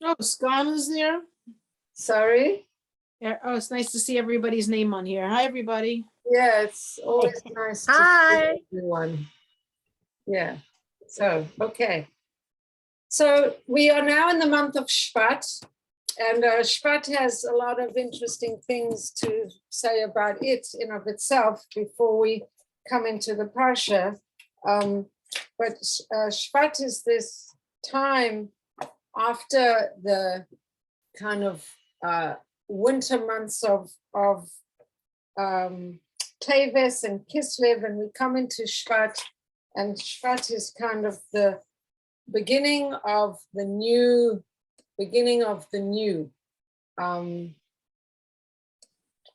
Oh, Scott is there. Sorry. Yeah. Oh, it's nice to see everybody's name on here. Hi, everybody. Yeah, it's always nice to see everyone. Yeah. So, okay. So we are now in the month of Shvat, and Shvat has a lot of interesting things to say about it in of itself before we come into the Parsha. But Shvat is this time after the kind of winter months of Teves and Kislev, and we come into Shvat, and Shvat is kind of the beginning of the new.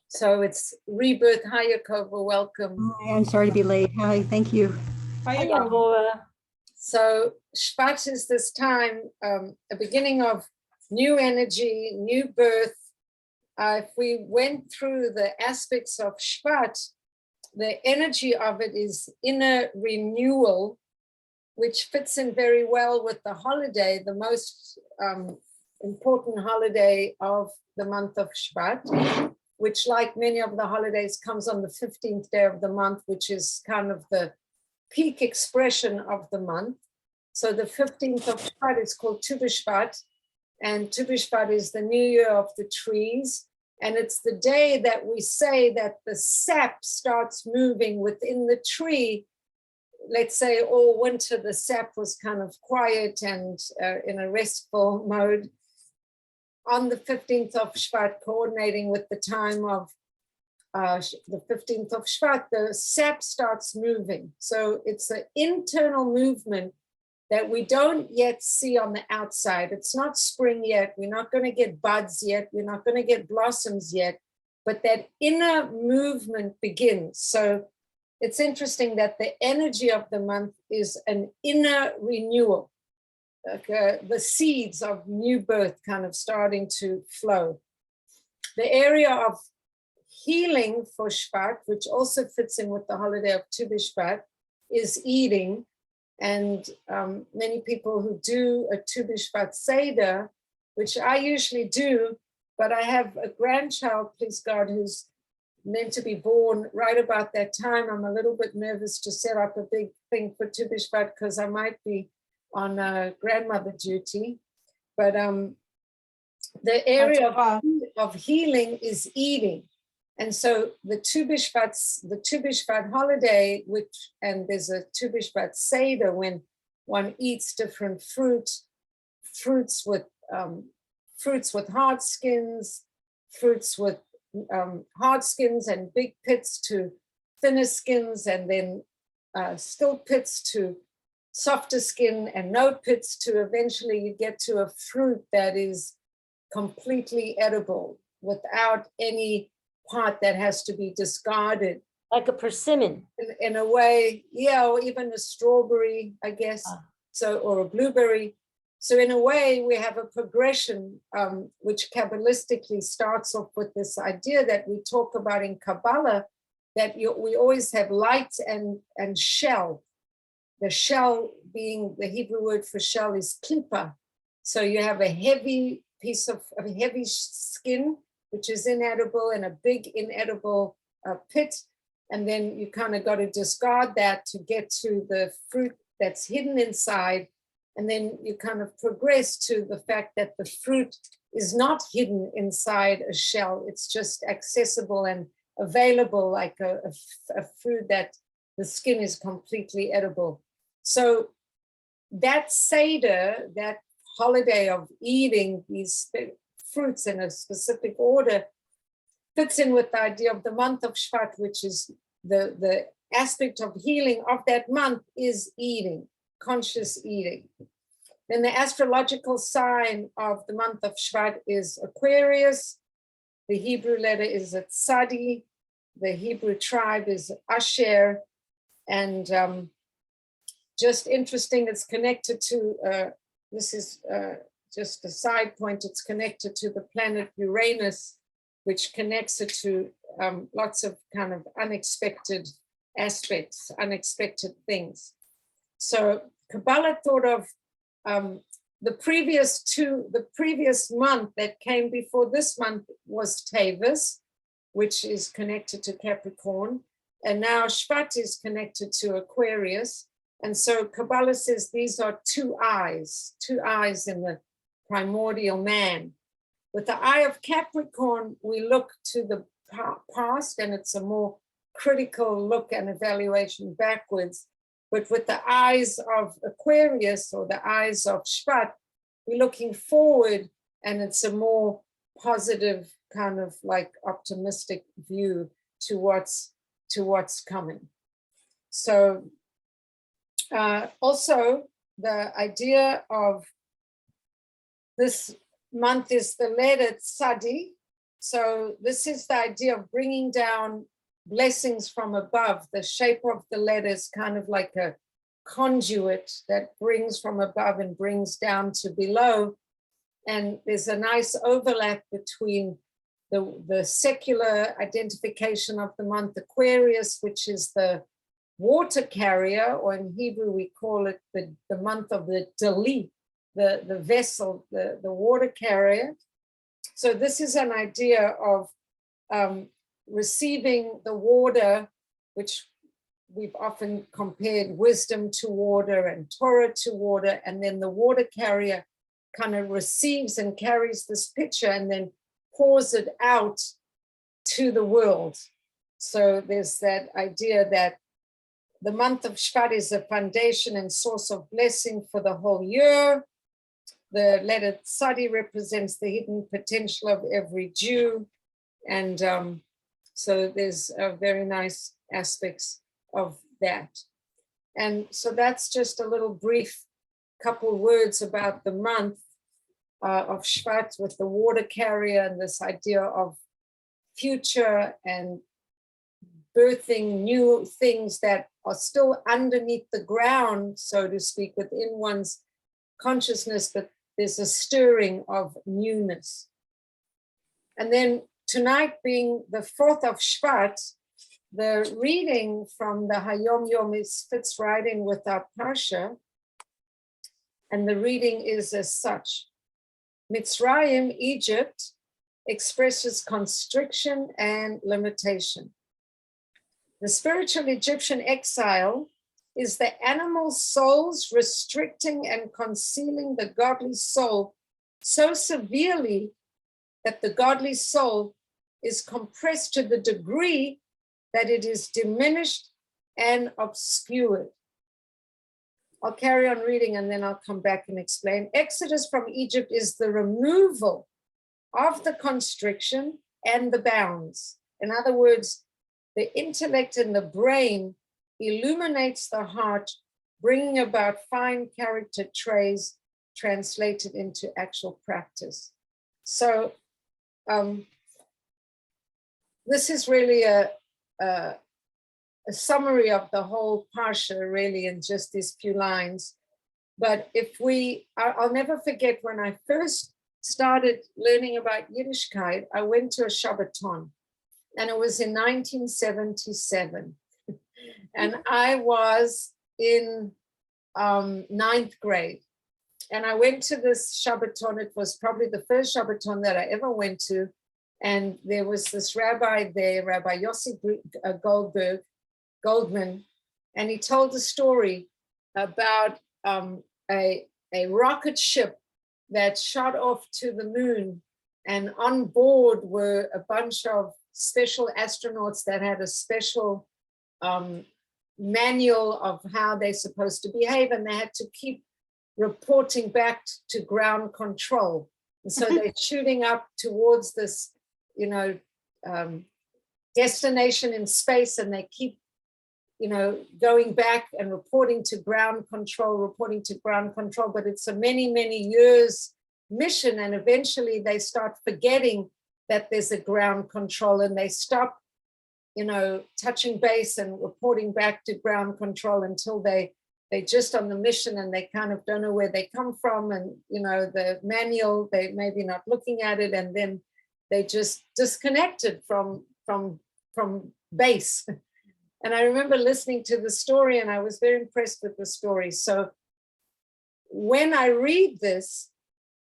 So it's rebirth. Hi, Yakova, welcome. Hi, I'm sorry to be late. Hi, thank you. Hi, Yakova. So Shvat is this time, a beginning of new energy, new birth. If we went through the aspects of Shvat, the energy of it is inner renewal, which fits in very well with the holiday, the most important holiday of the month of Shvat, which, like many of the holidays, comes on the 15th day of the month, which is kind of the peak expression of the month. So the 15th of Shvat is called Tu B'Shvat, and Tu B'Shvat is the new year of the trees. And it's the day that we say that the sap starts moving within the tree. Let's say all winter, the sap was kind of quiet and in a restful mode. On the 15th of Shvat, coordinating with the time of the 15th of Shvat, the sap starts moving. So it's an internal movement that we don't yet see on the outside. It's not spring yet. We're not going to get buds yet. We're not going to get blossoms yet. But that inner movement begins. So it's interesting that the energy of the month is an inner renewal. Like, the seeds of new birth kind of starting to flow. The area of healing for Shvat, which also fits in with the holiday of Tu B'Shvat, is eating. And many people who do a Tu B'Shvat Seder, which I usually do, but I have a grandchild, please God, who's meant to be born right about that time. I'm a little bit nervous to set up a big thing for Tu B'Shvat because I might be on grandmother duty. But the area of healing is eating. And so the Tu B'Shvat holiday, and there's a Tu B'Shvat Seder when one eats different fruits with hard skins, fruits with hard skins and big pits to thinner skins, and then still pits to softer skin, and no pits to eventually you get to a fruit that is completely edible without any part that has to be discarded. Like a persimmon. In a way, yeah, or even a strawberry, I guess, so, or a blueberry. So in a way, we have a progression which Kabbalistically starts off with this idea that we talk about in Kabbalah, that we always have light and shell. The shell being, the Hebrew word for shell is klippa. So you have a heavy piece of a heavy skin, which is inedible, and a big inedible pit. And then you kind of got to discard that to get to the fruit that's hidden inside. And then you kind of progress to the fact that the fruit is not hidden inside a shell. It's just accessible and available, like a food that the skin is completely edible. So that Seder, that holiday of eating these fruits in a specific order, fits in with the idea of the month of Shvat, which is the aspect of healing of that month is eating, conscious eating. Then the astrological sign of the month of Shvat is Aquarius. The Hebrew letter is a Tzadi. The Hebrew tribe is Asher. And just interesting, it's connected to, this is just a side point, it's connected to the planet Uranus, which connects it to lots of kind of unexpected aspects, unexpected things. So Kabbalah thought of the previous month that came before this month was Tavis, which is connected to Capricorn. And now Shvat is connected to Aquarius. And so Kabbalah says these are two eyes in the primordial man. With the eye of Capricorn, we look to the past, and it's a more critical look and evaluation backwards. But with the eyes of Aquarius or the eyes of Shvat, we're looking forward, and it's a more positive kind of like optimistic view to what's coming. So also the idea of this month is the letter Tzadi. So this is the idea of bringing down blessings from above. The shape of the letter is kind of like a conduit that brings from above and brings down to below. And there's a nice overlap between the secular identification of the month Aquarius, which is the water carrier, or in Hebrew we call it the month of the Dali, the vessel, the water carrier. So this is an idea of receiving the water, which we've often compared wisdom to water and Torah to water, and then the water carrier kind of receives and carries this picture and then pours it out to the world. So there's that idea that the month of Shvat is a foundation and source of blessing for the whole year. The letter Tzadi represents the hidden potential of every Jew. And so there's very nice aspects of that. And so that's just a little brief couple words about the month of Shvat with the water carrier and this idea of future and birthing new things that are still underneath the ground, so to speak, within one's consciousness, but there's a stirring of newness. And then tonight being the 4th of Shvat, the reading from the Hayom Yom fits right in with our Parsha, and the reading is as such. Mitzrayim, Egypt, expresses constriction and limitation. The spiritual Egyptian exile is the animal souls restricting and concealing the godly soul so severely that the godly soul is compressed to the degree that it is diminished and obscured. I'll carry on reading and then I'll come back and explain. Exodus from Egypt is the removal of the constriction and the bounds. In other words, the intellect and the brain illuminates the heart, bringing about fine character traits translated into actual practice. So this is really a summary of the whole Parsha, really, in just these few lines. But I'll never forget when I first started learning about Yiddishkeit, I went to a Shabbaton, and it was in 1977. And I was in 9th grade. And I went to this Shabbaton. It was probably the first Shabbaton that I ever went to. And there was this rabbi there, Rabbi Yossi Goldman, and he told a story about a rocket ship that shot off to the moon, and on board were a bunch of special astronauts that had a special manual of how they're supposed to behave, and they had to keep reporting back to ground control. And so they're shooting up towards this, destination in space, and they keep going back and reporting to ground control, but it's a many, many years mission. And eventually they start forgetting that there's a ground control, and they stop, touching base and reporting back to ground control until they just on the mission, and they kind of don't know where they come from. And, the manual, they maybe not looking at it, and then they just disconnected from base. And I remember listening to the story, and I was very impressed with the story. So when I read this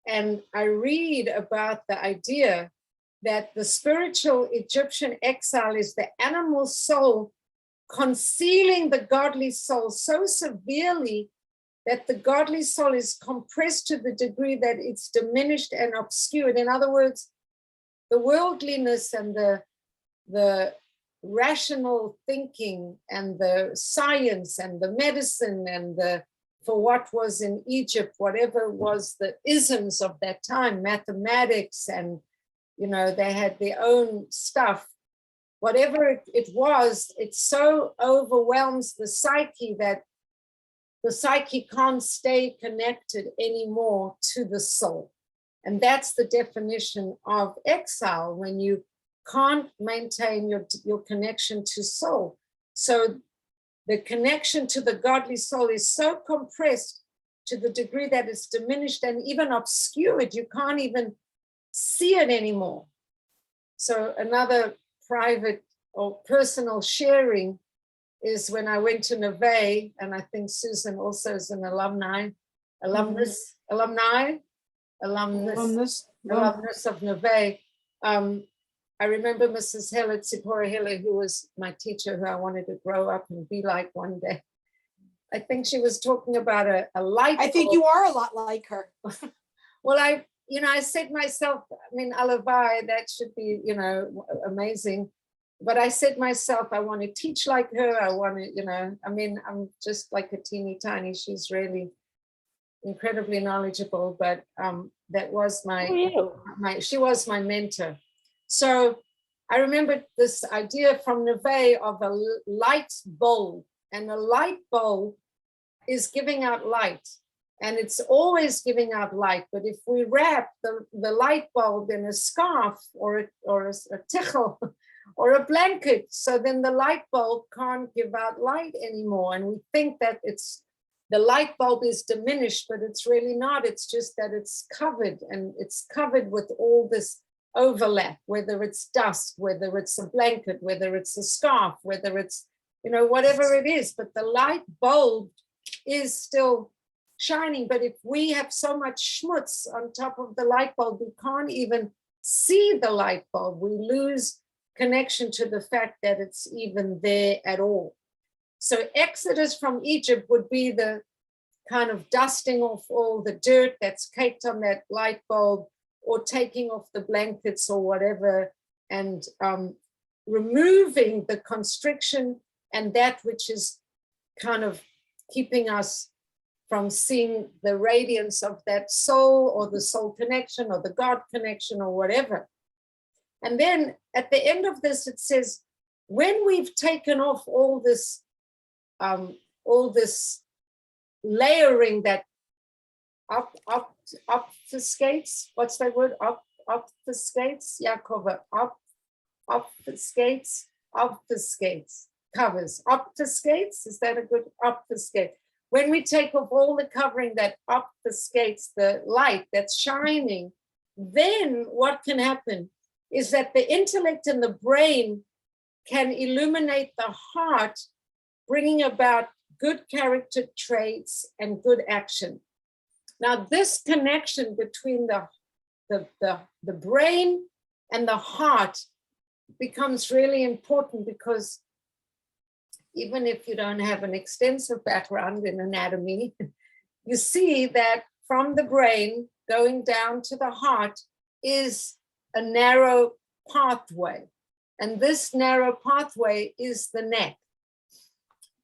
and I read about the idea that the spiritual Egyptian exile is the animal soul concealing the godly soul so severely that the godly soul is compressed to the degree that it's diminished and obscured. In other words, the worldliness and the rational thinking and the science and the medicine and for what was in Egypt, whatever was the isms of that time, mathematics, and they had their own stuff. Whatever it was, it so overwhelms the psyche that the psyche can't stay connected anymore to the soul. And that's the definition of exile, when you can't maintain your connection to soul. So the connection to the godly soul is so compressed to the degree that it's diminished and even obscured. You can't even see it anymore. So another private or personal sharing is when I went to Neve, and I think Susan also is an alumnus of Neve. I remember Mrs. Heller, Tzipora Heller, who was my teacher, who I wanted to grow up and be like one day. I think she was talking about a light. I think you are a lot like her. Well, I said myself, Alavai, that should be, amazing. But I said myself, I want to teach like her. I want to, I'm just like a teeny tiny. She's really incredibly knowledgeable, but that was she was my mentor. So I remember this idea from Neve of a light bulb, and a light bulb is giving out light, and it's always giving out light. But if we wrap the light bulb in a scarf or a tichel or a blanket, so then the light bulb can't give out light anymore. And we think that the light bulb is diminished, but it's really not. It's just that it's covered, and it's covered with all this overlap, whether it's dust, whether it's a blanket, whether it's a scarf, whether it's, whatever it is. But the light bulb is still shining. But if we have so much schmutz on top of the light bulb, we can't even see the light bulb. We lose connection to the fact that it's even there at all. So Exodus from Egypt would be the kind of dusting off all the dirt that's caked on that light bulb, or taking off the blankets or whatever, and removing the constriction and that which is kind of keeping us from seeing the radiance of that soul, or the soul connection, or the God connection, or whatever. And then at the end of this, it says, when we've taken off all this layering that obfuscates, what's that word? Obfuscates, Yaakov, obfuscates, covers, obfuscates, is that a good obfuscate? When we take off all the covering that obfuscates the light that's shining, then what can happen is that the intellect and the brain can illuminate the heart, bringing about good character traits and good action. Now, this connection between the brain and the heart becomes really important, because even if you don't have an extensive background in anatomy, you see that from the brain going down to the heart is a narrow pathway. And this narrow pathway is the neck.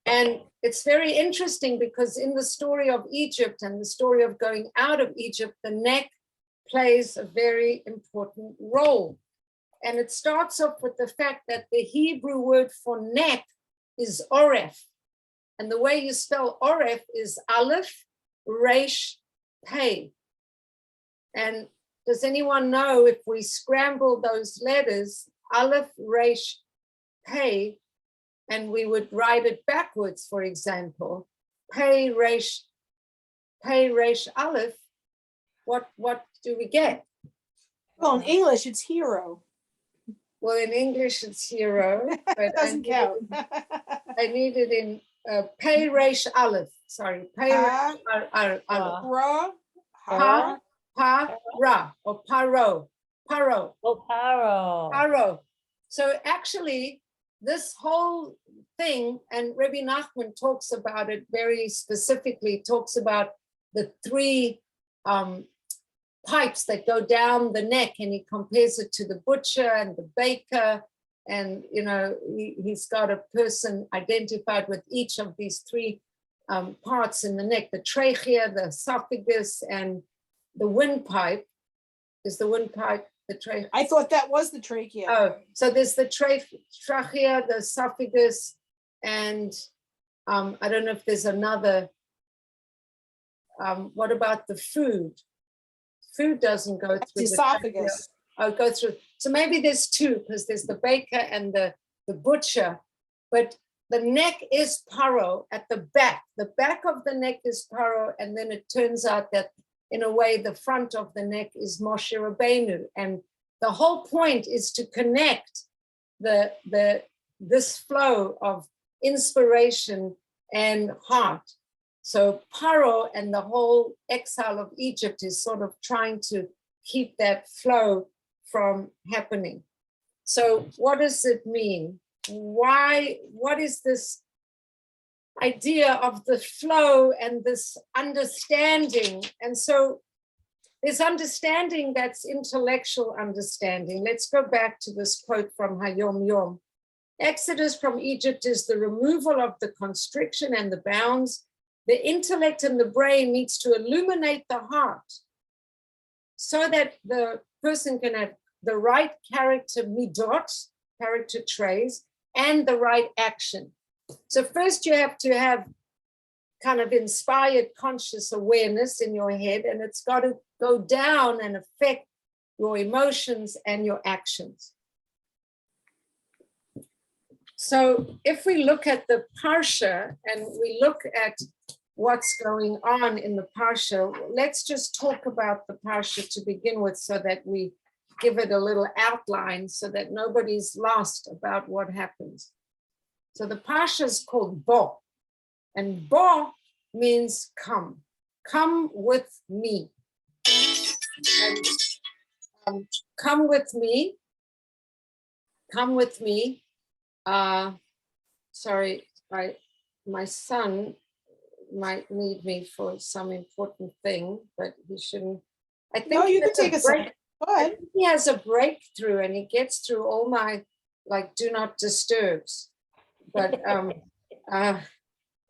And it's very interesting, because in the story of Egypt and the story of going out of Egypt, the neck plays a very important role. And it starts off with the fact that the Hebrew word for neck is oref. And the way you spell oref is Aleph, Resh, Pei. And does anyone know, if we scramble those letters, Aleph, Resh, Pei, and we would write it backwards, for example, Pei, Resh, Aleph, what do we get? Well, in English, it's hero. Well, in English, it's hero. But It doesn't count. I need it in Pei Resh Aleph. Sorry, Pei Resh Aleph. Ra, Pa, pa, ra, or paro, paro, Oh, Paro. paro. So actually, this whole thing, and Rabbi Nachman talks about it very specifically, talks about the three pipes that go down the neck, and he compares it to the butcher and the baker. And, you know, he's got a person identified with each of these three parts in the neck, the trachea, the esophagus, and the windpipe. Is the windpipe the trachea? I thought that was the trachea. Oh, so there's the trachea, the esophagus, and I don't know if there's another. What about the food? Food doesn't go That's through the esophagus. go through. So maybe there's two, because there's the baker and the butcher, but the neck is paro at the back. The back of the neck is paro, and then it turns out that in a way the front of the neck is Moshe Rabbeinu, and the whole point is to connect this flow of inspiration and heart. So Paro and the whole exile of Egypt is sort of trying to keep that flow from happening. So what does it mean? What is this idea of the flow and this understanding? And so this understanding, that's intellectual understanding. Let's go back to this quote from Hayom Yom. Exodus from Egypt is the removal of the constriction and the bounds. The intellect and the brain needs to illuminate the heart so that the person can have the right character midot, character traits, and the right action. So first you have to have kind of inspired conscious awareness in your head, and it's got to go down and affect your emotions and your actions. So if we look at the Parsha and we look at what's going on in the Parsha, let's just talk about the Parsha to begin with so that we give it a little outline so that nobody's lost about what happens. So the Parsha is called Bo, and Bo means come with me. And come with me. Sorry, my son might need me for some important thing, but he shouldn't. I think No, you can take a second. Go ahead. he has a breakthrough, and he gets through all my do not disturbs. But They're called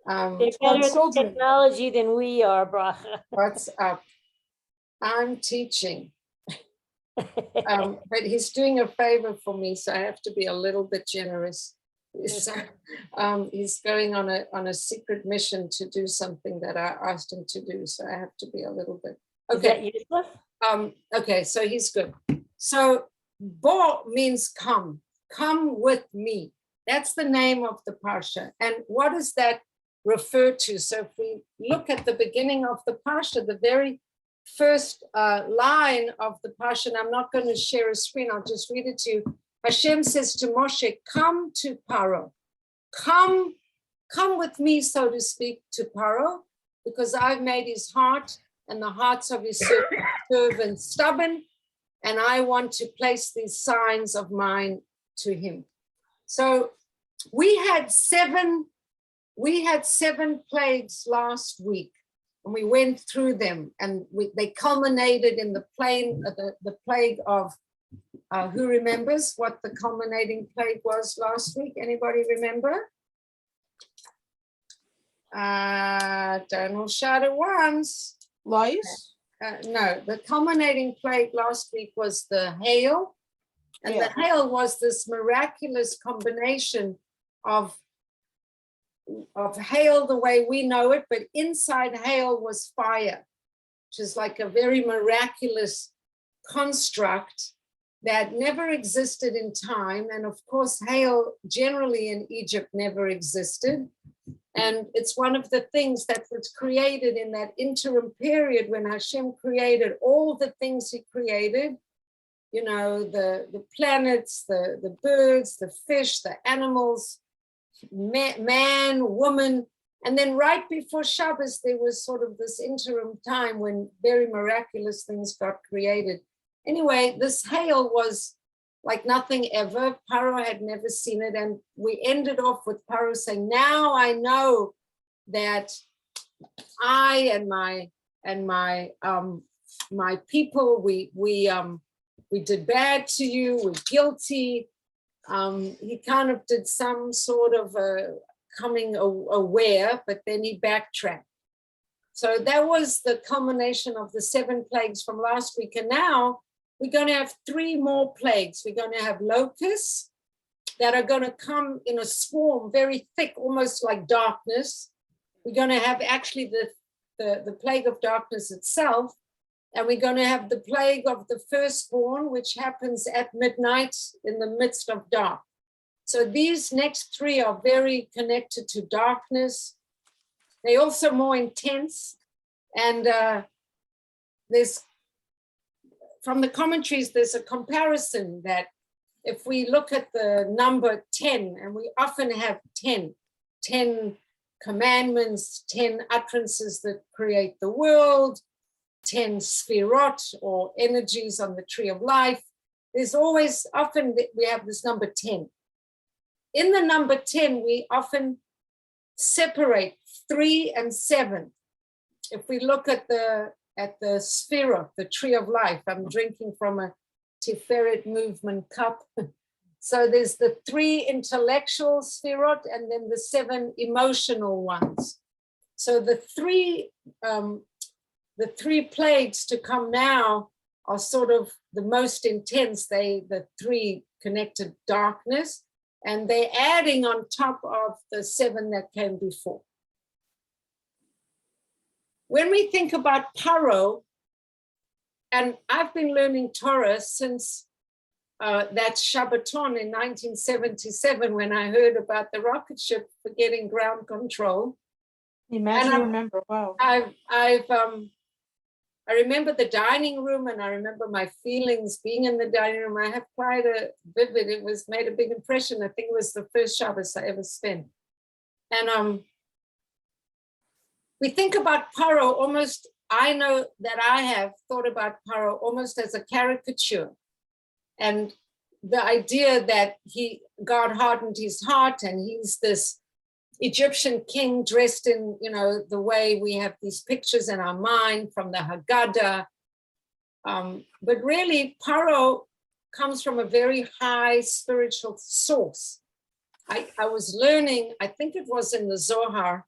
better at children. technology than we are, Bracha. what's up? I'm teaching. But he's doing a favor for me, so I have to be a little bit generous. So, he's going on a secret mission to do something that I asked him to do, so I have to be a little bit. Okay. Is that useless? Okay, so he's good. So Bo means come with me. That's the name of the Parsha. And what does that refer to? So if we look at the beginning of the Parsha, the very first line of the Parsha, and I'm not going to share a screen, I'll just read it to you. Hashem says to Moshe, come to Paro. Come with me, so to speak, to Paro, because I've made his heart and the hearts of his servants stubborn, and I want to place these signs of mine to him. So we had seven plagues last week, and we went through them, and they culminated in the plague of, who remembers what the culminating plague was last week? Anybody remember? Don't all shout at once. Lice. No, the culminating plague last week was the hail. And the hail was this miraculous combination of hail the way we know it, but inside hail was fire, which is like a very miraculous construct that never existed in time. And of course, hail generally in Egypt never existed. And it's one of the things that was created in that interim period when Hashem created all the things he created, the planets, the birds, the fish, the animals, man, woman. And then right before Shabbos, there was sort of this interim time when very miraculous things got created. Anyway, this hail was like nothing ever. Paro had never seen it. And we ended off with Paro saying, now I know that I and my people, we did bad to you, we're guilty. He kind of did some sort of coming aware, but then he backtracked. So that was the culmination of the 7 plagues from last week. And now we're going to have 3 more plagues. We're going to have locusts that are going to come in a swarm, very thick, almost like darkness. We're going to have actually the plague of darkness itself. And we're going to have the plague of the firstborn, which happens at midnight in the midst of dark. So these next 3 are very connected to darkness. They're also more intense. And there's, from the commentaries, there's a comparison that if we look at the number 10, and we often have 10 commandments, 10 utterances that create the world, 10 sphirot or energies on the tree of life. There's always, often we have this number 10. In the number 10, we often separate 3 and 7. If we look at the sphirot, the tree of life, I'm drinking from a Tiferet movement cup. So there's the 3 intellectual sphirot and then the 7 emotional ones. So the three plagues to come now are sort of the most intense. The 3 connected darkness, and they're adding on top of the 7 that came before. When we think about Paro, and I've been learning Torah since that Shabbaton in 1977, when I heard about the rocket ship for getting ground control. Imagine, And remember, wow. I remember the dining room, and I remember my feelings being in the dining room. I have quite a vivid, it was made a big impression. I think it was the first Shabbos I ever spent. And we think about Paro almost, I know that I have thought about Paro almost as a caricature. And the idea that God hardened his heart, and he's this Egyptian king dressed in, the way we have these pictures in our mind from the Haggadah. But really, Paro comes from a very high spiritual source. I was learning, I think it was in the Zohar,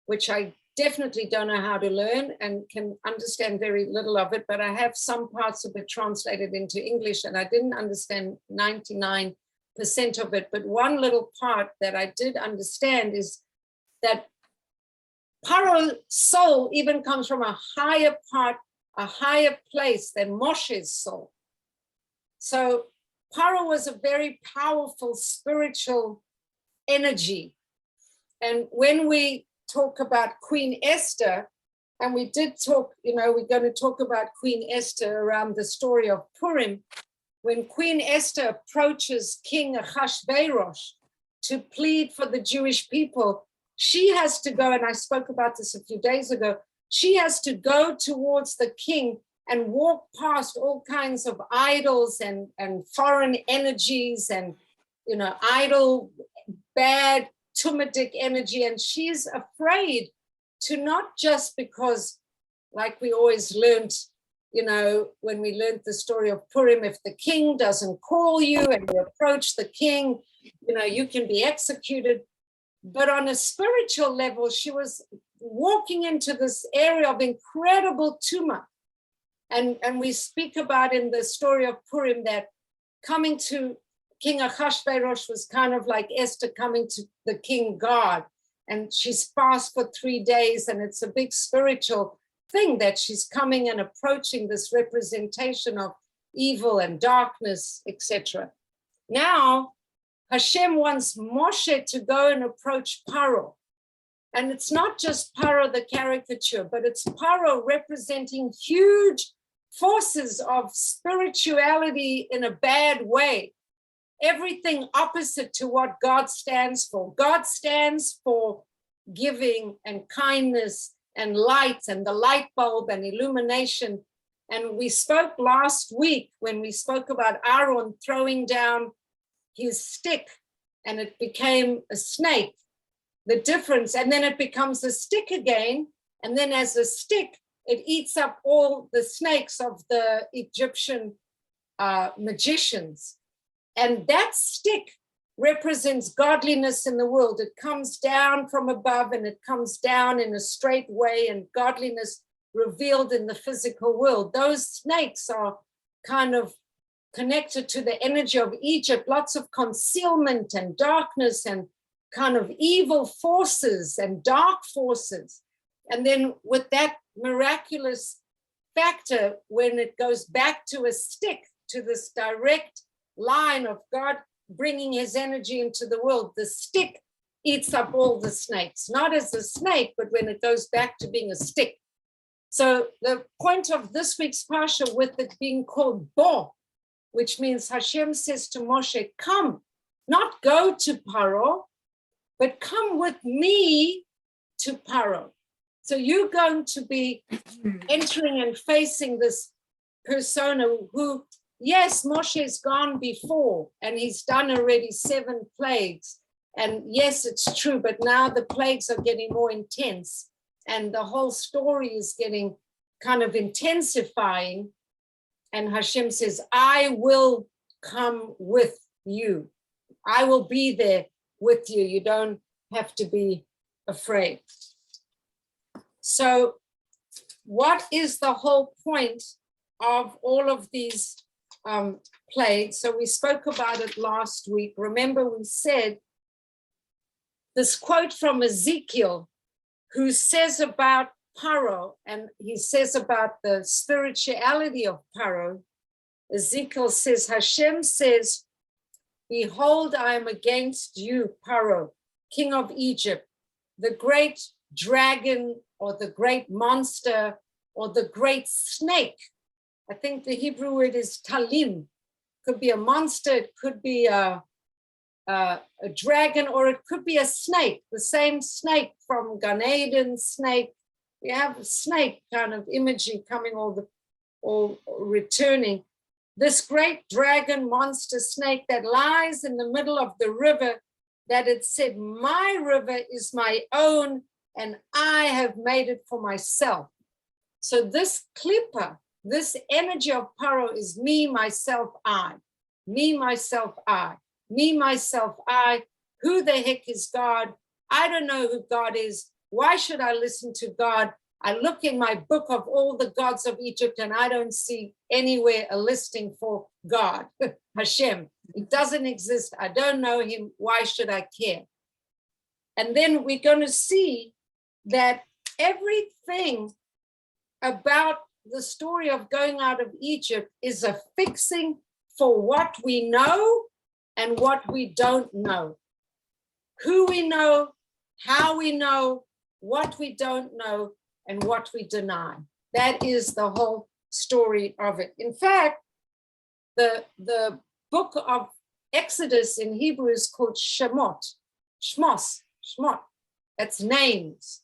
which I definitely don't know how to learn and can understand very little of it, but I have some parts of it translated into English, and I didn't understand 99% of it. But one little part that I did understand is that Paro's soul even comes from a higher part, a higher place than Moshe's soul. So Paro was a very powerful spiritual energy. And when we talk about Queen Esther, and we did talk, we're going to talk about Queen Esther around the story of Purim. When Queen Esther approaches King Ahasuerus to plead for the Jewish people, she has to go, and I spoke about this a few days ago, she has to go towards the king and walk past all kinds of idols and foreign energies and, idol, bad, Tumidic energy. And she's afraid to, not just because, like we always learned, when we learned the story of Purim, if the king doesn't call you and you approach the king, you can be executed. But on a spiritual level, she was walking into this area of incredible tumah. And we speak about in the story of Purim that coming to King Ahasuerus was kind of like Esther coming to the king God. And she's fast for 3 days, and it's a big spiritual thing that she's coming and approaching this representation of evil and darkness, etc. Now, Hashem wants Moshe to go and approach Paro. And it's not just Paro the caricature, but it's Paro representing huge forces of spirituality in a bad way. everything opposite to what God stands for. God stands for giving and kindness and light and the light bulb and illumination. And we spoke last week when we spoke about Aaron throwing down his stick and it became a snake, the difference, and then it becomes a stick again. And then as a stick, it eats up all the snakes of the Egyptian magicians. And that stick represents godliness in the world. It comes down from above and it comes down in a straight way, and godliness revealed in the physical world. Those snakes are kind of connected to the energy of Egypt, lots of concealment and darkness and kind of evil forces and dark forces. And then with that miraculous factor, when it goes back to a stick, to this direct line of God bringing his energy into the world, the stick eats up all the snakes, not as a snake, but when it goes back to being a stick. So the point of this week's Parsha, with it being called Bo, which means Hashem says to Moshe, come, not go to Paro, but come with me to Paro. So you're going to be entering and facing this persona who, yes, Moshe's gone before and he's done already 7 plagues. And yes, it's true, but now the plagues are getting more intense and the whole story is getting kind of intensifying. And Hashem says, I will come with you. I will be there with you. You don't have to be afraid. So what is the whole point of all of these plagues? So we spoke about it last week. Remember, we said this quote from Ezekiel, who says about Paro, and he says about the spirituality of Paro. Ezekiel says, Hashem says, behold, I am against you, Paro, king of Egypt, the great dragon or the great monster or the great snake. I think the Hebrew word is talim. Could be a monster, it could be a dragon, or it could be a snake, the same snake from Gan Eden snake. We have a snake kind of imagery coming all returning. This great dragon monster snake that lies in the middle of the river, that it said, my river is my own and I have made it for myself. So this klippa, this energy of Paro is me, myself, I. Me, myself, I. Me, myself, I. Who the heck is God? I don't know who God is. Why should I listen to God? I look in my book of all the gods of Egypt and I don't see anywhere a listing for God, Hashem. It doesn't exist. I don't know him. Why should I care? And then we're going to see that everything about the story of going out of Egypt is a fixing for what we know and what we don't know. Who we know, how we know, what we don't know, and what we deny. That is the whole story of it. In fact, the book of Exodus in Hebrew is called Shemot. Shmos. That's names.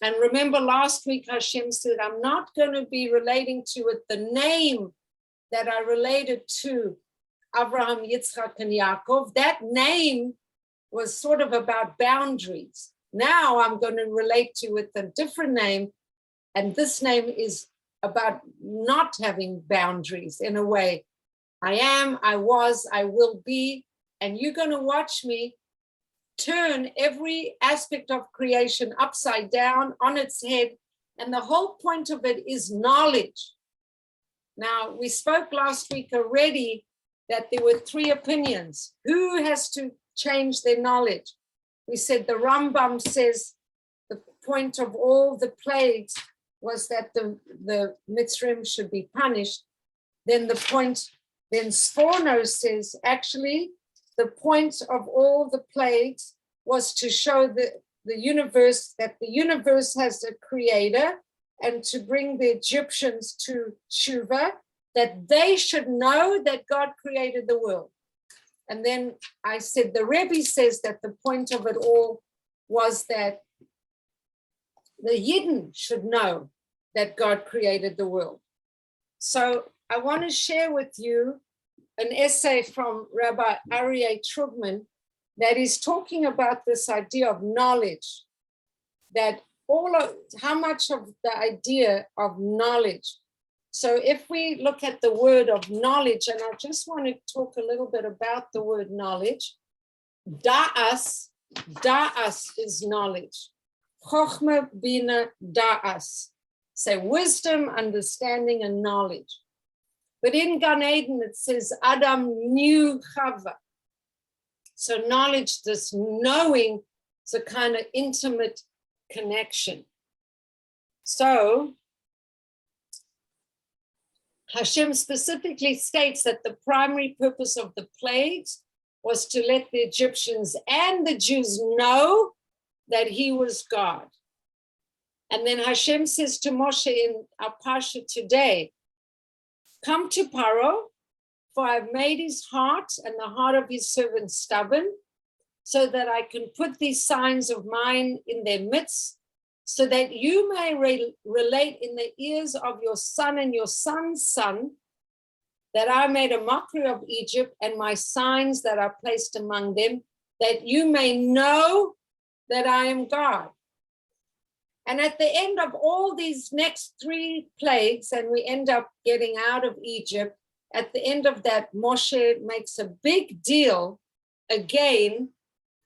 And remember last week Hashem said, I'm not going to be relating to it the name that I related to Abraham, Yitzchak, and Yaakov. That name was sort of about boundaries. Now I'm going to relate to it a different name. And this name is about not having boundaries in a way. I am, I was, I will be. And you're going to watch me turn every aspect of creation upside down on its head. And the whole point of it is knowledge. Now, we spoke last week already that there were 3 opinions. Who has to change their knowledge? We said the Rambam says the point of all the plagues was that the Mitzrayim should be punished. Then Sforno says, actually, the point of all the plagues was to show the universe, that the universe has a creator, and to bring the Egyptians to Tshuva, that they should know that God created the world. And then I said, the Rebbe says that the point of it all was that the Yidden should know that God created the world. So I want to share with you an essay from Rabbi Aryeh Trugman that is talking about this idea of knowledge, that how much of the idea of knowledge. So if we look at the word of knowledge, and I just want to talk a little bit about the word knowledge. Da'as is knowledge. Chochmah, bina, da'as. Say wisdom, understanding, and knowledge. But in Gan Eden, it says Adam knew Chava. So knowledge, this knowing, is a kind of intimate connection. So Hashem specifically states that the primary purpose of the plagues was to let the Egyptians and the Jews know that he was God. And then Hashem says to Moshe in our Parsha today, come to Paro, for I've made his heart and the heart of his servant stubborn, so that I can put these signs of mine in their midst, so that you may relate in the ears of your son and your son's son, that I made a mockery of Egypt and my signs that are placed among them, that you may know that I am God. And at the end of all these next 3 plagues, and we end up getting out of Egypt, at the end of that, Moshe makes a big deal again.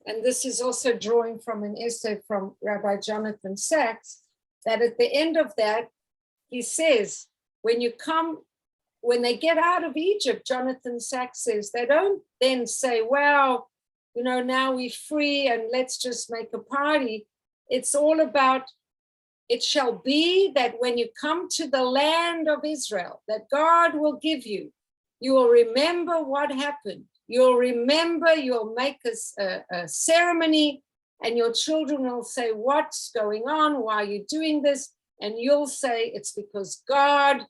And this is also drawing from an essay from Rabbi Jonathan Sachs, that at the end of that, he says, when they get out of Egypt, Jonathan Sachs says, they don't then say, well, now we're free and let's just make a party. It's all about, it shall be that when you come to the land of Israel, that God will give you, you will remember what happened. You'll remember, you'll make a ceremony, and your children will say, what's going on? Why are you doing this? And you'll say, it's because God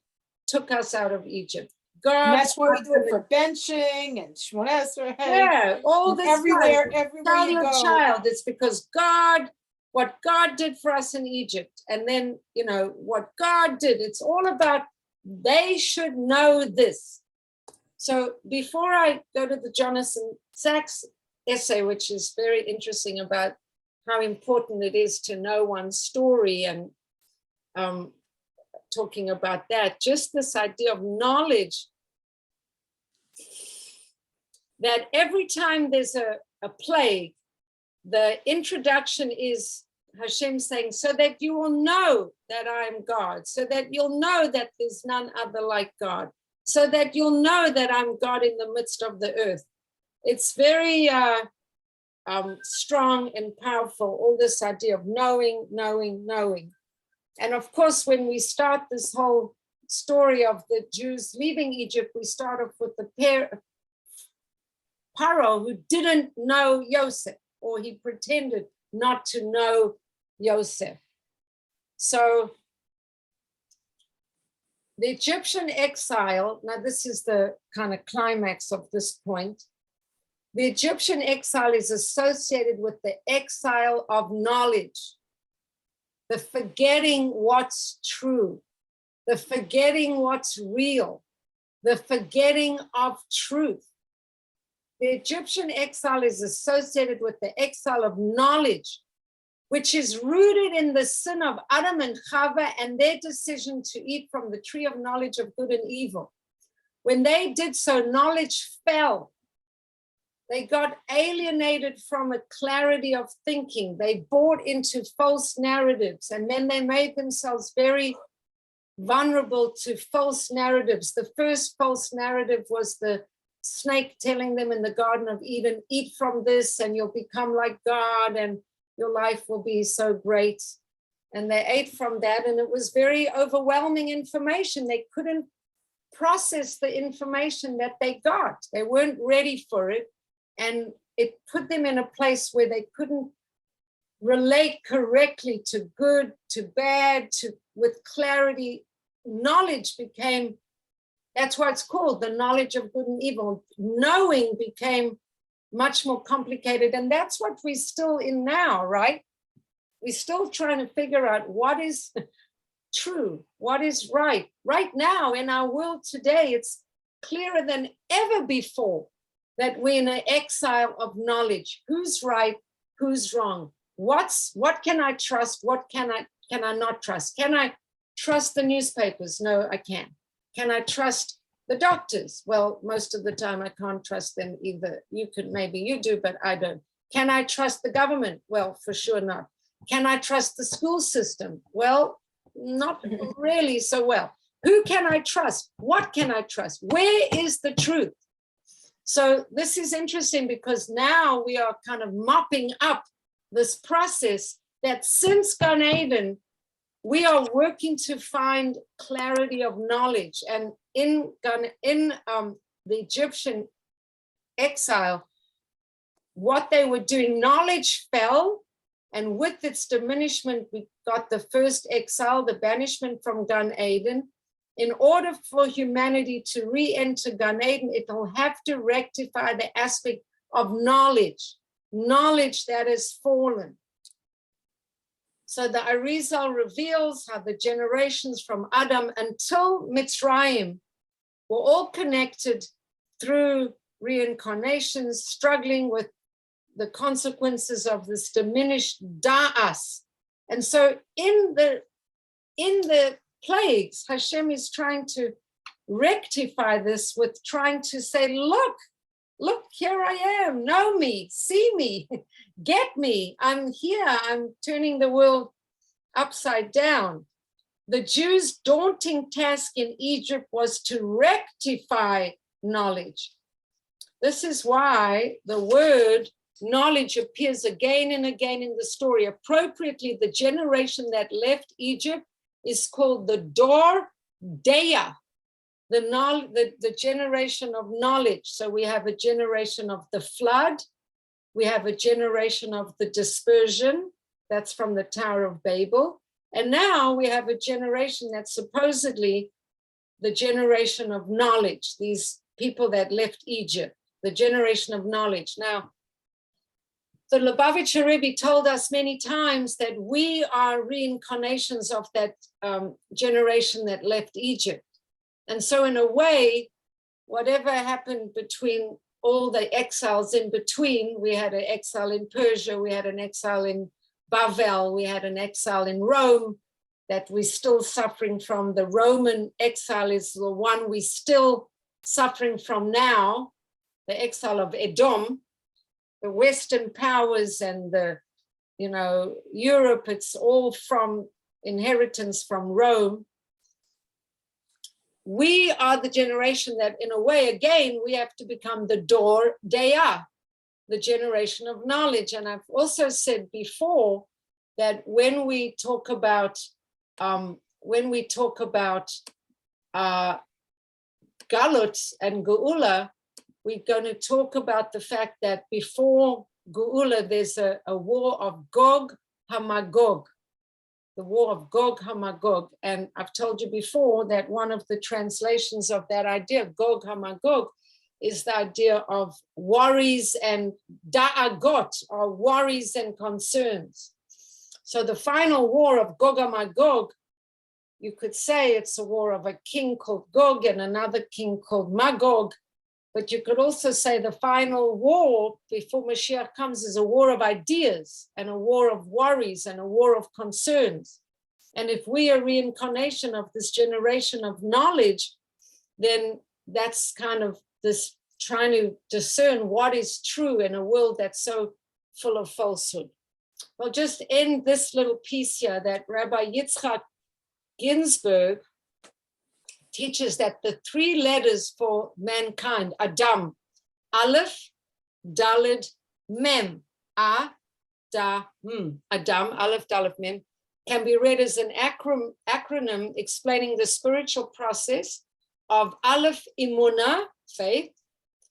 took us out of Egypt. God. And that's what we do it for benching and Shmoneh Esrei. Yeah, all this everywhere time, you go. child, it's because God, what God did for us in Egypt, and then, what God did, it's all about, they should know this. So before I go to the Jonathan Sachs essay, which is very interesting about how important it is to know one's story and talking about that, just this idea of knowledge, that every time there's a plague, the introduction is Hashem saying, so that you will know that I am God, so that you'll know that there's none other like God, so that you'll know that I'm God in the midst of the earth. It's very strong and powerful, all this idea of knowing. And of course, when we start this whole story of the Jews leaving Egypt, we start off with the Paro, who didn't know Yosef, or he pretended not to know Yosef. So the Egyptian exile, now this is the kind of climax of this point. The Egyptian exile is associated with the exile of knowledge, the forgetting what's true, the forgetting what's real, the forgetting of truth. The Egyptian exile is associated with the exile of knowledge, which is rooted in the sin of Adam and Chava and their decision to eat from the tree of knowledge of good and evil. When they did so, knowledge fell. They got alienated from a clarity of thinking. They bought into false narratives, and then they made themselves very vulnerable to false narratives. The first false narrative was the snake telling them in the Garden of Eden, eat from this and you'll become like God and your life will be so great. And they ate from that, and it was very overwhelming information. They couldn't process the information that they got. They weren't ready for it. And it put them in a place where they couldn't relate correctly to good, to bad, with clarity. Knowledge became, that's why it's called the knowledge of good and evil. Knowing became much more complicated. And that's what we're still in now, right? We're still trying to figure out what is true, what is right. Right now in our world today, it's clearer than ever before that we're in an exile of knowledge. Who's right? Who's wrong? What can I trust? What can I not trust? Can I trust the newspapers? No, I can't. Can I trust the doctors? Well, most of the time I can't trust them either. You could, maybe you do, but I don't. Can I trust the government? Well, for sure not. Can I trust the school system? Well, not really so well. Who can I trust? What can I trust? Where is the truth? So this is interesting because now we are kind of mopping up this process that since Gan Eden, we are working to find clarity of knowledge. And in the Egyptian exile, what they were doing, knowledge fell, and with its diminishment, we got the first exile, the banishment from Gan Eden. In order for humanity to re-enter Gan Eden, it will have to rectify the aspect of knowledge that has fallen. So the Arizal reveals how the generations from Adam until Mitzrayim were all connected through reincarnations, struggling with the consequences of this diminished da'as. And so in the plagues, Hashem is trying to rectify this with trying to say, look, here I am, know me, see me, get me, I'm here, I'm turning the world upside down. The Jews' daunting task in Egypt was to rectify knowledge. This is why the word knowledge appears again and again in the story. Appropriately, the generation that left Egypt is called the Dor Deya, the generation of knowledge. So we have a generation of the flood, we have a generation of the dispersion, that's from the Tower of Babel, and now we have a generation that's supposedly the generation of knowledge, these people that left Egypt, the generation of knowledge. Now, the Lubavitcher Rebbe told us many times that we are reincarnations of that generation that left Egypt. And so in a way, whatever happened between all the exiles in between, we had an exile in Persia, we had an exile in Bavel, we had an exile in Rome that we're still suffering from. The Roman exile is the one we're still suffering from now, the exile of Edom. The Western powers and the, Europe, it's all from inheritance from Rome. We are the generation that, in a way, again, we have to become the Dor Deya, the generation of knowledge. And I've also said before that when we talk about Galut and Geula, we're going to talk about the fact that before Geula, there's a war of Gog HaMagog, the war of Gog HaMagog. And I've told you before that one of the translations of that idea, Gog HaMagog, is the idea of worries and da'agot, or worries and concerns. So the final war of Gog HaMagog, you could say it's a war of a king called Gog and another king called Magog. But you could also say the final war before Mashiach comes is a war of ideas and a war of worries and a war of concerns. And if we are reincarnation of this generation of knowledge, then that's kind of this trying to discern what is true in a world that's so full of falsehood. I'll just end this little piece here that Rabbi Yitzchak Ginsburg teaches that the three letters for mankind, Adam, Aleph, Daled, Mem, Adam, Aleph, Daled, Mem, can be read as an acronym explaining the spiritual process of Aleph, Imuna, faith,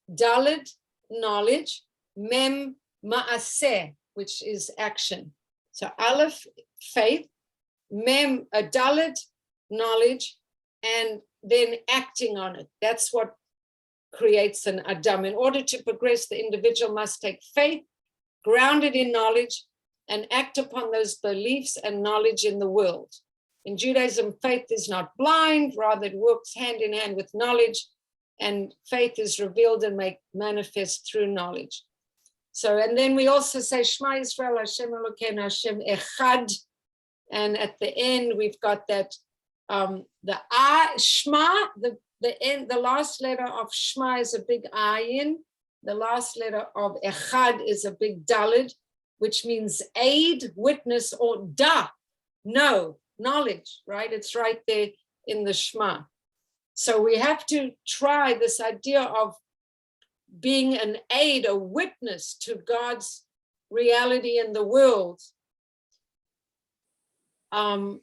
Daled, knowledge, Mem, Ma'aseh, which is action. So Aleph, faith, Mem, Daled, knowledge, and then acting on it. That's what creates an Adam. In order to progress, the individual must take faith, grounded in knowledge, and act upon those beliefs and knowledge in the world. In Judaism, faith is not blind, rather it works hand in hand with knowledge, and faith is revealed and made manifest through knowledge. So, and then we also say, Shema Yisrael, Hashem Elokeinu, Hashem Echad. And at the end, we've got that, Shema, the last letter of Shema is a big ayin. The last letter of Echad is a big dalid, which means aid, witness, or no, knowledge, right? It's right there in the Shema. So we have to try this idea of being an aid, a witness to God's reality in the world. Rabbi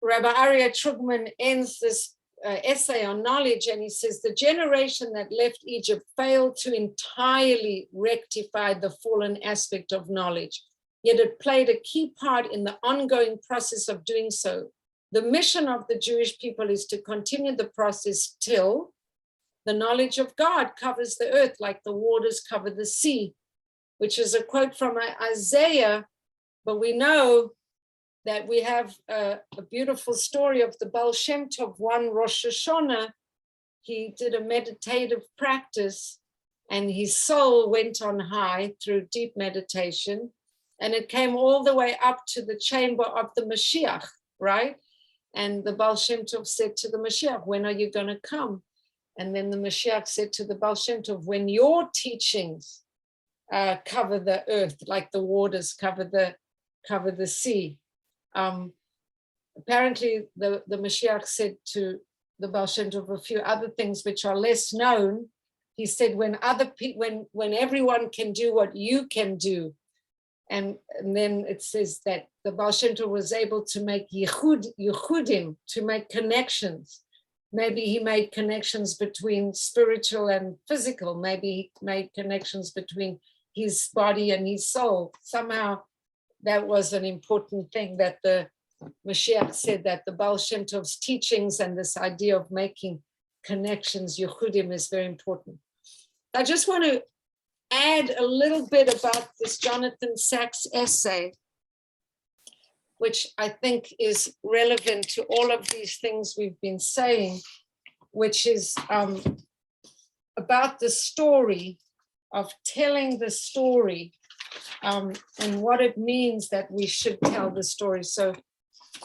Aryeh Trugman ends this essay on knowledge, and he says, the generation that left Egypt failed to entirely rectify the fallen aspect of knowledge, yet it played a key part in the ongoing process of doing so. The mission of the Jewish people is to continue the process till the knowledge of God covers the earth like the waters cover the sea, which is a quote from Isaiah, but we know that we have a beautiful story of the Baal Shem Tov, one Rosh Hashanah. He did a meditative practice and his soul went on high through deep meditation, and it came all the way up to the chamber of the Mashiach, right? And the Baal Shem Tov said to the Mashiach, when are you going to come? And then the Mashiach said to the Baal Shem Tov, when your teachings cover the earth, like the waters cover the sea. Apparently the Mashiach said to the Baal Shem Tov a few other things which are less known. He said, when other people, when everyone can do what you can do. And then it says that the Baal Shem Tov was able to make yichudim, to make connections. Maybe he made connections between spiritual and physical. Maybe he made connections between his body and his soul. Somehow that was an important thing that the Mashiach said, that the Baal Shem Tov's teachings and this idea of making connections, yichudim, is very important. I just want to add a little bit about this Jonathan Sacks essay, which I think is relevant to all of these things we've been saying, which is about the story of telling the story and what it means that we should tell the story. So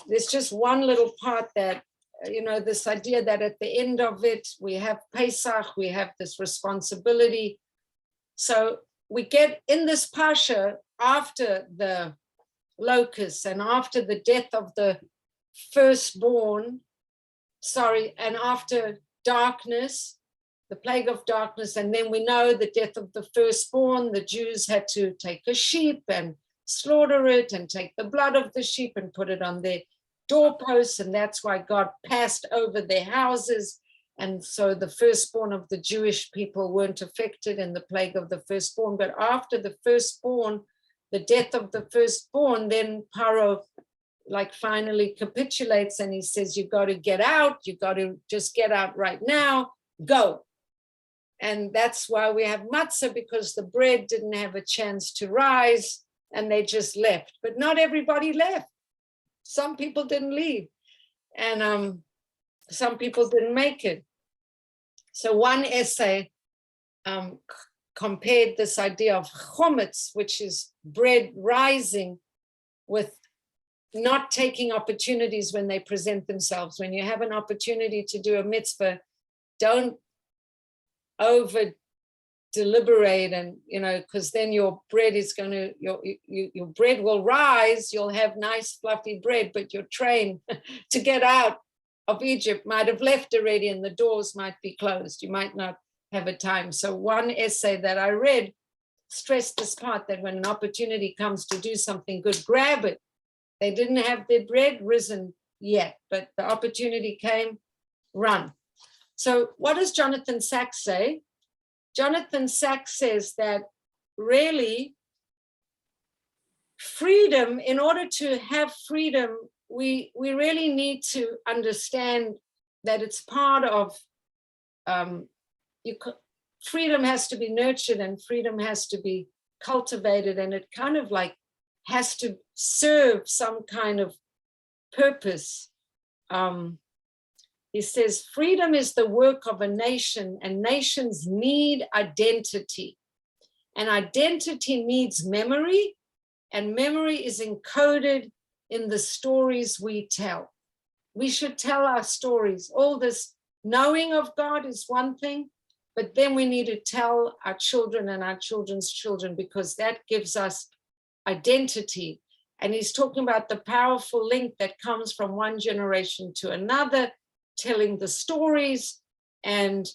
there's just one little part that, this idea that at the end of it, we have Pesach, we have this responsibility. So we get in this Parsha, after the locusts and after the death of the firstborn, and after darkness, the plague of darkness, and then we know the death of the firstborn, the Jews had to take a sheep and slaughter it and take the blood of the sheep and put it on their doorposts, and that's why God passed over their houses. And so the firstborn of the Jewish people weren't affected in the plague of the firstborn. But after the firstborn, the death of the firstborn, then Paro finally capitulates and he says, you got to get out. You got to just get out right now, go. And that's why we have matzah, because the bread didn't have a chance to rise and they just left. But not everybody left. Some people didn't leave. And some people didn't make it. So one essay compared this idea of chometz, which is bread rising, with not taking opportunities when they present themselves. When you have an opportunity to do a mitzvah, don't over deliberate, and because then your bread is going to, your bread will rise. You'll have nice fluffy bread, but your train to get out of Egypt might have left already and the doors might be closed. You might not have a time. So one essay that I read stressed this part, that when an opportunity comes to do something good, grab it. They didn't have their bread risen yet, but the opportunity came, run. So what does Jonathan Sacks say? Jonathan Sacks says that really freedom, in order to have freedom, we really need to understand that it's part of freedom has to be nurtured and freedom has to be cultivated, and it kind of like has to serve some kind of purpose. He says, freedom is the work of a nation, and nations need identity. And identity needs memory, and memory is encoded in the stories we tell. We should tell our stories. All this knowing of God is one thing, but then we need to tell our children and our children's children, because that gives us identity. And he's talking about the powerful link that comes from one generation to another, telling the stories. And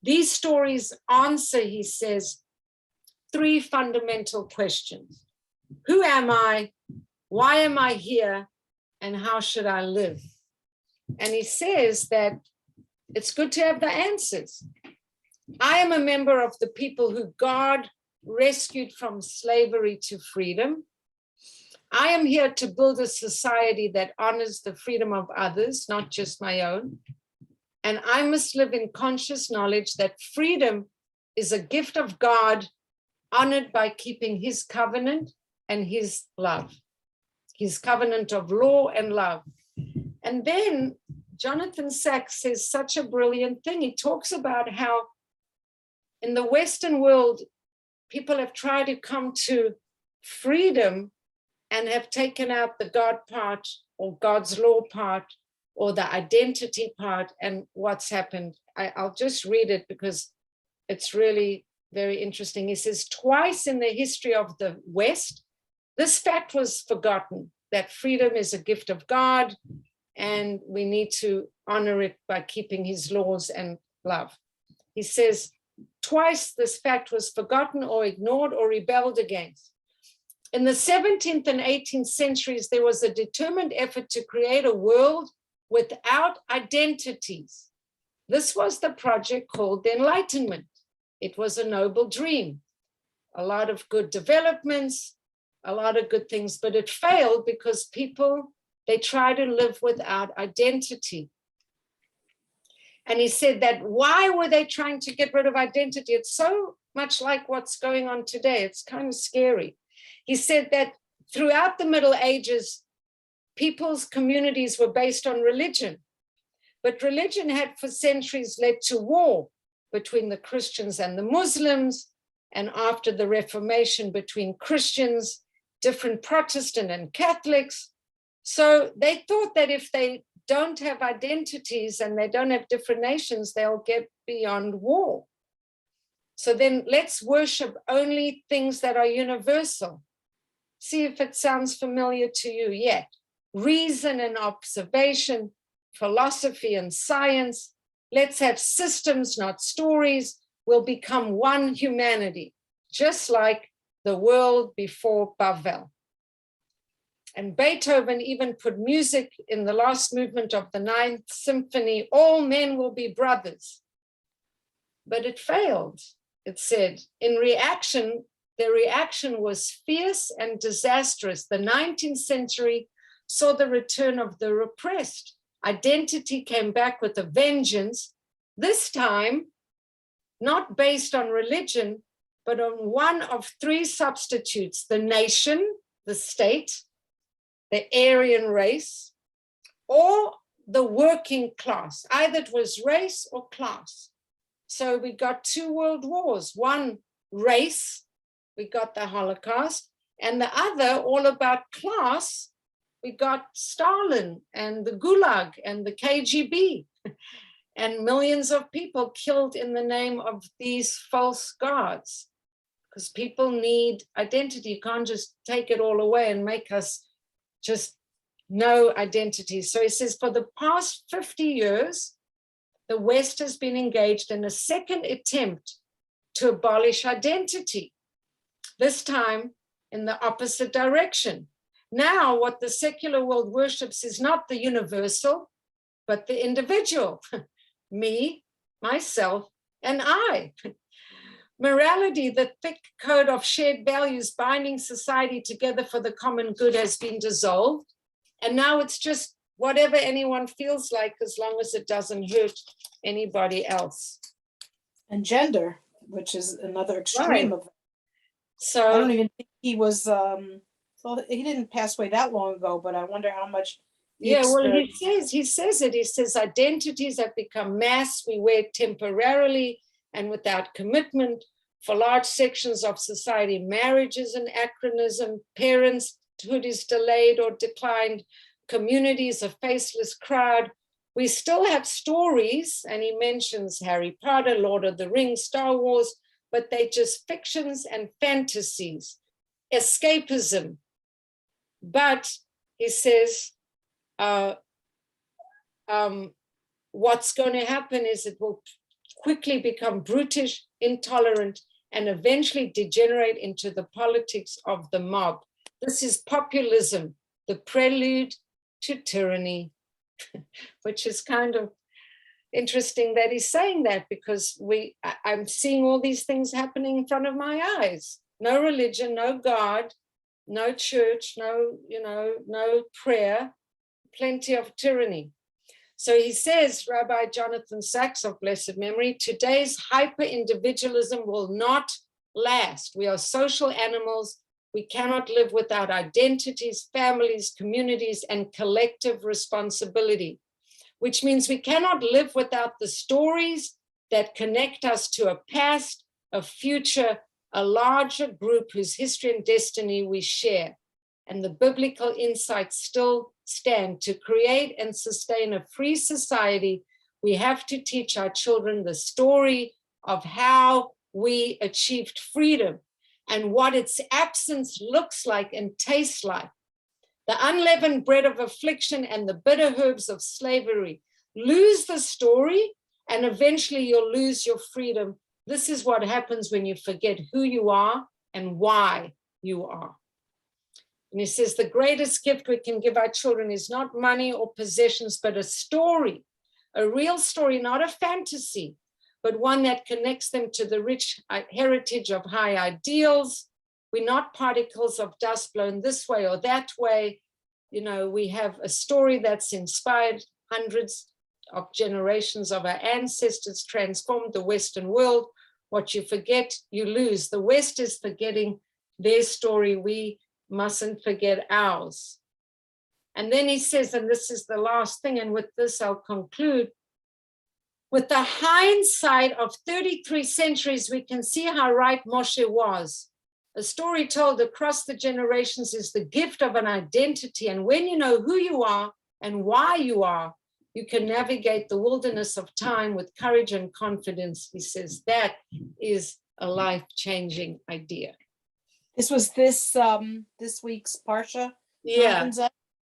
these stories answer, he says, 3 fundamental questions. Who am I? Why am I here? And how should I live? And he says that it's good to have the answers. I am a member of the people who God rescued from slavery to freedom. I am here to build a society that honors the freedom of others, not just my own. And I must live in conscious knowledge that freedom is a gift of God, honored by keeping his covenant and his love, his covenant of law and love. And then Jonathan Sacks says such a brilliant thing. He talks about how in the Western world, people have tried to come to freedom and have taken out the God part or God's law part or the identity part. And what's happened, I'll just read it because it's really very interesting. He says, twice in the history of the West, this fact was forgotten, that freedom is a gift of God and we need to honor it by keeping his laws and love. He says, twice this fact was forgotten or ignored or rebelled against. In the 17th and 18th centuries, there was a determined effort to create a world without identities. This was the project called the Enlightenment. It was a noble dream, a lot of good developments, a lot of good things, but it failed because people, they try to live without identity. And he said that why were they trying to get rid of identity? It's so much like what's going on today. It's kind of scary. He said that throughout the Middle Ages, people's communities were based on religion, but religion had for centuries led to war between the Christians and the Muslims, and after the Reformation between Christians, different Protestant and Catholics. So they thought that if they don't have identities and they don't have different nations, they'll get beyond war. So then let's worship only things that are universal. See if it sounds familiar to you yet. Reason and observation, philosophy and science. Let's have systems, not stories. We'll become one humanity, just like the world before Babel. And Beethoven even put music in the last movement of the 9th Symphony, all men will be brothers. But it failed, it said. In reaction, the reaction was fierce and disastrous. The 19th century saw the return of the repressed. Identity came back with a vengeance, this time not based on religion, but on one of 3 substitutes: the nation, the state, the Aryan race, or the working class. Either it was race or class. So we got 2 world wars, one race, we got the Holocaust, and the other all about class. We got Stalin and the Gulag and the KGB and millions of people killed in the name of these false gods, because people need identity. You can't just take it all away and make us just no identity. So he says, for the past 50 years, the West has been engaged in a second attempt to abolish identity, this time in the opposite direction. Now, what the secular world worships is not the universal, but the individual, me, myself, and I. Morality, the thick code of shared values binding society together for the common good, has been dissolved. And now it's just whatever anyone feels like, as long as it doesn't hurt anybody else. And gender, which is another extreme of. I So don't even think he was. Well, he didn't pass away that long ago, but I wonder how much. yeah, well, he says identities have become masks we wear temporarily and without commitment. For large sections of society, marriage is an anachronism, parenthood is delayed or declined, communities a faceless crowd. We still have stories, and he mentions Harry Potter, Lord of the Rings, Star Wars, but they're just fictions and fantasies, escapism. But he says, what's going to happen is it will quickly become brutish, intolerant, and eventually degenerate into the politics of the mob. This is populism, the prelude to tyranny, which is kind of interesting that he's saying that, because I'm seeing all these things happening in front of my eyes. No religion, no God, no church, no prayer, plenty of tyranny. So he says, Rabbi Jonathan Sachs of blessed memory, today's hyper-individualism will not last. We are social animals. We cannot live without identities, families, communities, and collective responsibility, which means we cannot live without the stories that connect us to a past, a future, a larger group whose history and destiny we share. And the biblical insights still stand. To create and sustain a free society, we have to teach our children the story of how we achieved freedom and what its absence looks like and tastes like. The unleavened bread of affliction and the bitter herbs of slavery. Lose the story and eventually you'll lose your freedom. This is what happens when you forget who you are and why you are. And he says the greatest gift we can give our children is not money or possessions, but a story, a real story, not a fantasy, but one that connects them to the rich heritage of high ideals. We're not particles of dust blown this way or that way. We have a story that's inspired hundreds of generations of our ancestors, transformed the Western world. What you forget, you lose. The West is forgetting their story. We mustn't forget ours. And then he says, and this is the last thing, and with this I'll conclude, with the hindsight of 33 centuries, we can see how right Moshe was. A story told across the generations is the gift of an identity. And when you know who you are and why you are, you can navigate the wilderness of time with courage and confidence. He says that is a life-changing idea. This was this week's Parsha. Yeah.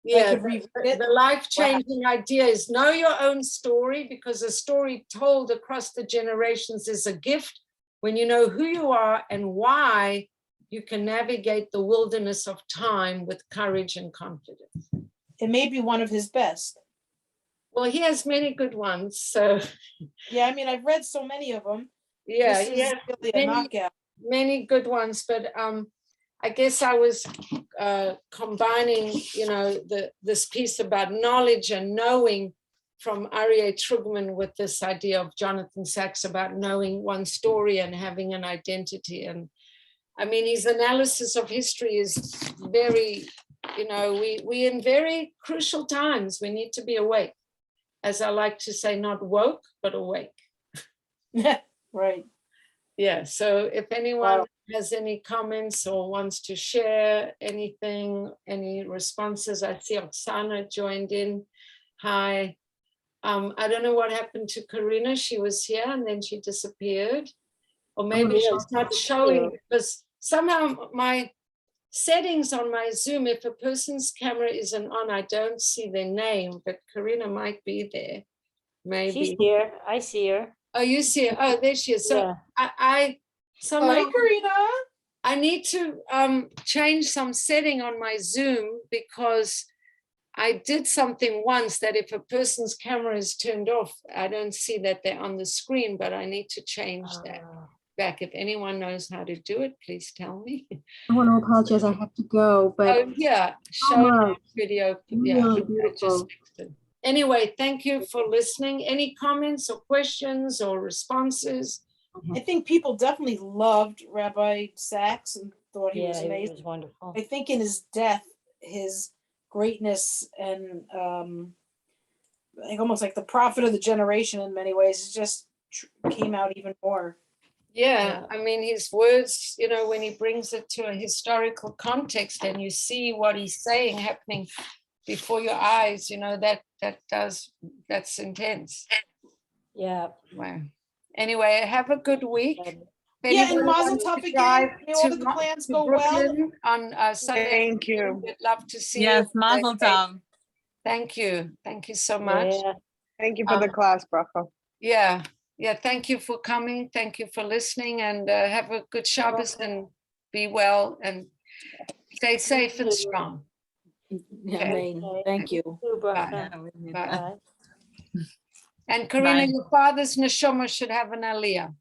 Yeah, the life-changing idea is know your own story, because a story told across the generations is a gift. When you know who you are and why, you can navigate the wilderness of time with courage and confidence. It may be one of his best. Well, he has many good ones. So yeah, I mean, I've read so many of them. Yeah, he has really many good ones, but I guess I was combining, this piece about knowledge and knowing from Aryeh Trugman with this idea of Jonathan Sachs about knowing one story and having an identity. And I mean, his analysis of history is very, we in very crucial times. We need to be awake. As I like to say, not woke, but awake. Right. Yeah, so if anyone has any comments or wants to share anything, any responses, I see Oksana joined in. Hi. I don't know what happened to Karina. She was here and then she disappeared. Or maybe she's not showing, because somehow my settings on my Zoom, if a person's camera isn't on, I don't see their name, but Karina might be there. Maybe. She's here. I see her. Oh, you see her. Oh, there she is. So Yeah. I somehow Hi, Karina. I need to change some setting on my Zoom, because I did something once that if a person's camera is turned off, I don't see that they're on the screen, but I need to change that back. If anyone knows how to do it, please tell me. I want to apologize. I have to go, but Oh yeah, show video. Yeah, really I beautiful. just fixed it. Anyway, thank you for listening. Any comments or questions or responses? I think people definitely loved Rabbi Sachs and thought he was Yeah, it amazing. was wonderful. I think in his death, his greatness and like almost like the prophet of the generation in many ways, it just came out even more. Yeah, I mean, his words, you know, when he brings it to a historical context and you see what he's saying happening before your eyes, you know, that's intense. Yeah. Wow. Anyway, have a good week. If Yeah, and anyone Mazel wants Tov to again. drive May all to the plans to go well. Brooklyn on Sunday, Thank you. we'd love to see Yes, you. Mazel Tov. Thank you. Thank you so much. Yeah. Thank you for the class, Bracha. Yeah. Yeah. Thank you for coming. Thank you for listening, and have a good Shabbos and be well and stay safe and strong. Amen. Thank you. Bye. Bye. Bye. And Karina, Bye. your father's neshama should have an aliyah.